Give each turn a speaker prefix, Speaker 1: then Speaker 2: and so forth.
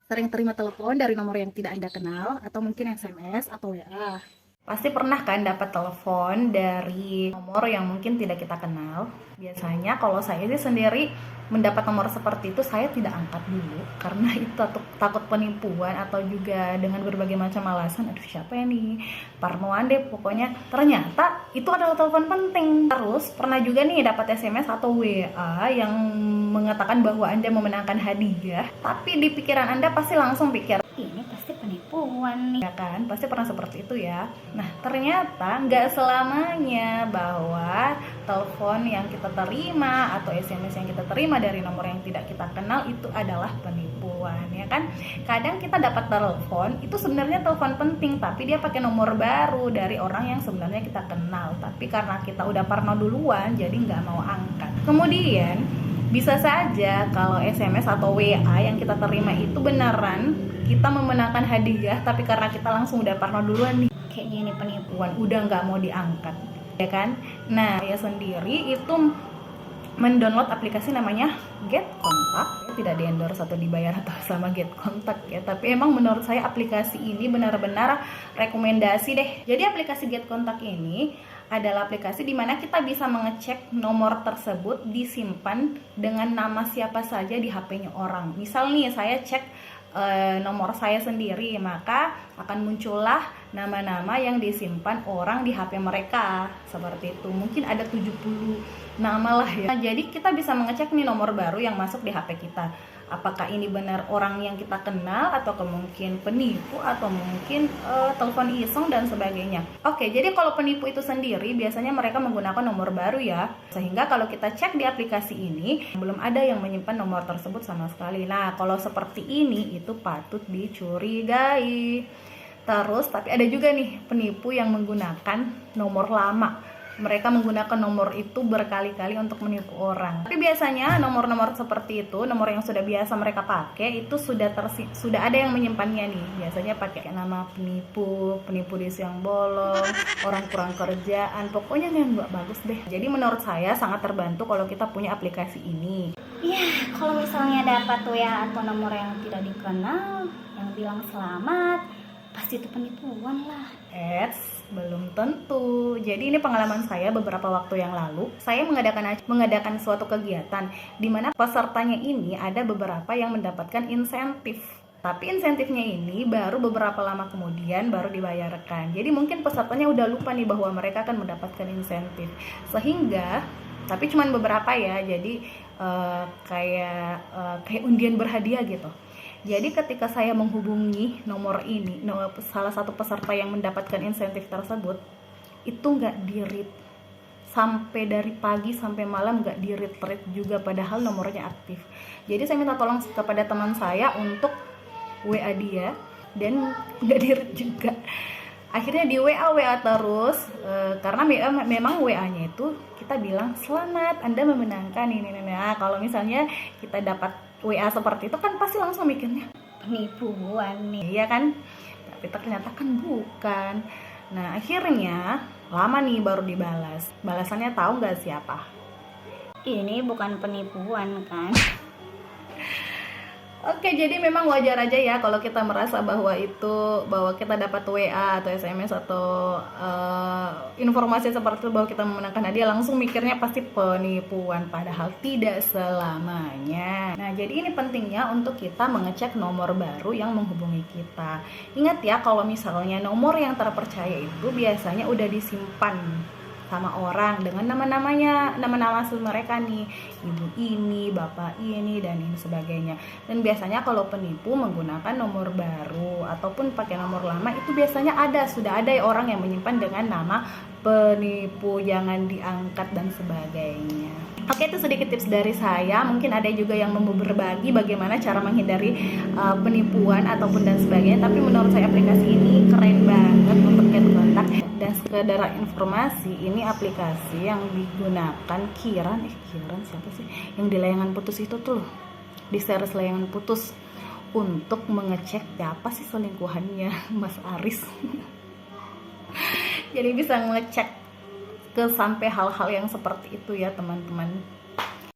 Speaker 1: Sering terima telepon dari nomor yang tidak Anda kenal atau mungkin SMS atau WA. Pasti pernah kan dapat telepon dari nomor yang mungkin tidak kita kenal. Biasanya kalau saya sih sendiri mendapat nomor seperti itu saya tidak angkat dulu karena itu takut penipuan atau juga dengan berbagai macam alasan. Aduh, siapa ya nih? Parnoan deh pokoknya. Ternyata itu adalah telepon penting. Terus pernah juga nih dapat SMS atau WA yang mengatakan bahwa Anda memenangkan hadiah, tapi di pikiran Anda pasti langsung pikir ini pasti penipuan nih, ya kan? Pasti pernah seperti itu ya. Nah, ternyata nggak selamanya bahwa telepon yang kita terima atau SMS yang kita terima dari nomor yang tidak kita kenal itu adalah penipuan, ya kan? Kadang kita dapat telepon, itu sebenarnya telepon penting, tapi dia pakai nomor baru dari orang yang sebenarnya kita kenal. Tapi karena kita udah parno duluan, jadi nggak mau angkat. Kemudian, bisa saja kalau SMS atau WA yang kita terima itu beneran kita memenangkan hadiah, tapi karena kita langsung udah parno duluan nih, kayaknya ini penipuan, udah nggak mau diangkat, ya kan? Nah, saya sendiri itu mendownload aplikasi namanya Get Contact, tidak di-endorse atau dibayar atau sama Get Contact ya, tapi emang menurut saya aplikasi ini benar-benar rekomendasi deh. Jadi aplikasi Get Contact ini adalah aplikasi di mana kita bisa mengecek nomor tersebut disimpan dengan nama siapa saja di HP-nya orang. Misal nih saya cek nomor saya sendiri, maka akan muncullah nama-nama yang disimpan orang di HP mereka. Seperti itu. Mungkin ada 70 nama lah ya. Nah, jadi kita bisa mengecek nih nomor baru yang masuk di HP kita. Apakah ini benar orang yang kita kenal atau mungkin penipu atau mungkin telepon iseng dan sebagainya. Oke, jadi kalau penipu itu sendiri biasanya mereka menggunakan nomor baru ya. Sehingga kalau kita cek di aplikasi ini belum ada yang menyimpan nomor tersebut sama sekali. Nah, kalau seperti ini itu patut dicurigai. Terus tapi ada juga nih penipu yang menggunakan nomor lama. Mereka menggunakan nomor itu berkali-kali untuk menipu orang. Tapi biasanya nomor-nomor seperti itu, nomor yang sudah biasa mereka pakai itu sudah ada yang menyimpannya nih. Biasanya pakai nama penipu di siang bolong, orang kurang kerjaan, pokoknya yang nggak bagus deh. Jadi menurut saya sangat terbantu kalau kita punya aplikasi ini.
Speaker 2: Ya, kalau misalnya dapat WA atau nomor yang tidak dikenal, yang bilang selamat, pasti itu penipuan lah.
Speaker 1: Belum tentu. Jadi ini pengalaman saya beberapa waktu yang lalu. Saya mengadakan suatu kegiatan di mana pesertanya ini ada beberapa yang mendapatkan insentif. Tapi insentifnya ini baru beberapa lama kemudian baru dibayarkan. Jadi mungkin pesertanya udah lupa nih bahwa mereka akan mendapatkan insentif. Sehingga tapi cuman beberapa ya. Jadi kayak undian berhadiah gitu. Jadi ketika saya menghubungi nomor ini, salah satu peserta yang mendapatkan insentif tersebut, itu nggak di-read. Sampai dari pagi sampai malam nggak di-read juga, padahal nomornya aktif. Jadi saya minta tolong kepada teman saya untuk WA dia, dan nggak di-read juga. Akhirnya di WA terus, karena memang WA-nya itu kita bilang, selamat, Anda memenangkan ini. Nah, kalau misalnya kita dapat WA seperti itu kan pasti langsung mikirnya penipuan nih, ya kan? Tapi ternyata kan bukan. Nah, akhirnya lama nih baru dibalas. Balasannya tahu nggak siapa?
Speaker 2: Ini bukan penipuan kan?
Speaker 1: Oke, jadi memang wajar aja ya kalau kita merasa bahwa kita dapat WA atau SMS atau informasi seperti itu bahwa kita memenangkan hadiah, langsung mikirnya pasti penipuan, padahal tidak selamanya. Nah, jadi ini pentingnya untuk kita mengecek nomor baru yang menghubungi kita. Ingat ya, kalau misalnya nomor yang terpercaya itu biasanya udah disimpan sama orang dengan nama-nama asli mereka nih, ibu ini, bapak ini, dan ini sebagainya. Dan biasanya kalau penipu menggunakan nomor baru ataupun pakai nomor lama, itu biasanya sudah ada orang yang menyimpan dengan nama penipu, jangan diangkat dan sebagainya. Oke, itu sedikit tips dari saya. Mungkin ada juga yang mau berbagi bagaimana cara menghindari penipuan ataupun dan sebagainya. Tapi menurut saya aplikasi ini keren banget untuk Get Contact. Dan sekedar informasi, ini aplikasi yang digunakan Kiran siapa sih? Yang di layangan putus itu tuh loh, di series layangan putus, untuk mengecek siapa sih selingkuhannya Mas Aris. Jadi bisa ngecek sampai hal-hal yang seperti itu ya teman-teman.